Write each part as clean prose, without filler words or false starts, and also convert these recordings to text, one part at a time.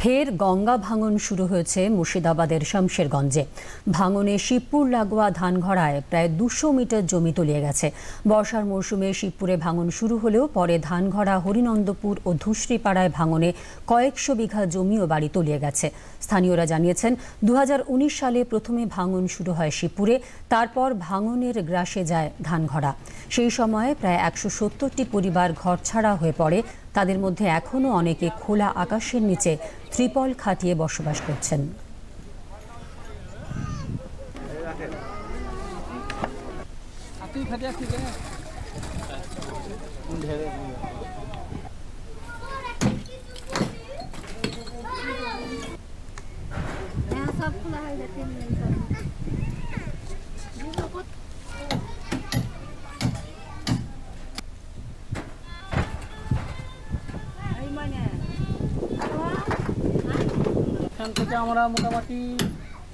ফের গঙ্গা ভাঙন শুরু হয়েছে মুর্শিদাবাদের শামশেরগঞ্জে। ভাঙনে শিবপুর লাগোয়া ধানঘড়ায় প্রায় 200 মিটার জমি তলিয়ে গেছে। বর্ষার মৌসুমে শিবপুরে ভাঙন শুরু হলেও পরে ধানঘড়া, হরিনন্দপুর ও ধুসরিপাড়ায় ভাঙনে কয়েকশো বিঘা জমি ও বাড়ি তলিয়ে গেছে। স্থানীয়রা জানিয়েছেন, 2019 সালে প্রথমে ভাঙন শুরু হয় শিবপুরে, তারপর ভাঙনের গ্রাসে যায় ধানঘড়া। সেই সময়ে প্রায় 170টি পরিবার ঘরছাড়া হয়ে পড়ে। তাদের মধ্যে এখনও অনেকে খোলা আকাশের নিচে ত্রিপল খাটিয়ে বসবাস করছেন। এখান থেকে আমরা মোটামুটি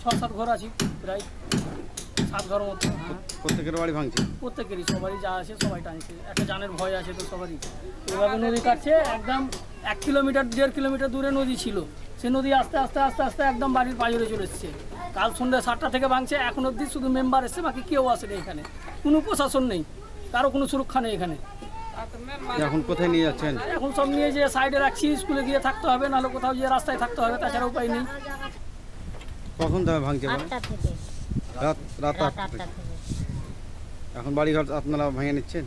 6-7 ঘর আছি, প্রায় 7 ঘর মতো। প্রত্যেকের বাড়ি ভাঙছে, প্রত্যেকেরই, সবারই যা আছে সবাই টানছে। একটা জানের ভয় আছে তো সবারই। এভাবে নদী কাটছে, একদম 1 কিলোমিটার 1.5 কিলোমিটার দূরে নদী ছিল, সে নদী আস্তে আস্তে আস্তে আস্তে একদম বাড়ির পাজরে চলে এসছে। কাল সন্ধ্যে 7টা থেকে ভাঙছে, এখন অবধি শুধু মেম্বার এসছে, বাকি কেউ আসেনি। এখানে কোনো প্রশাসন নেই, কারো কোনো সুরক্ষা নেই এখানে। এখন কোথায় নিয়ে যাচ্ছেন? এখন সব নিয়ে যে সাইডে রাখছি, স্কুলে গিয়ে থাকতে হবে, নাহলে কোথাও গিয়ে রাস্তায় থাকতে হবে, তাছাড়া উপায় নেই। কখন তবে ভাঙছে? রাত 8টা থেকে। এখন বাড়িঘর আপনারা ভেঙে নিচ্ছেন?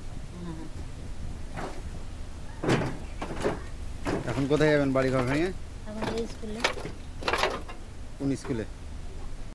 এখন কোথায় যাবেন বাড়িঘর ভেঙে? স্কুলে। কোন স্কুলে?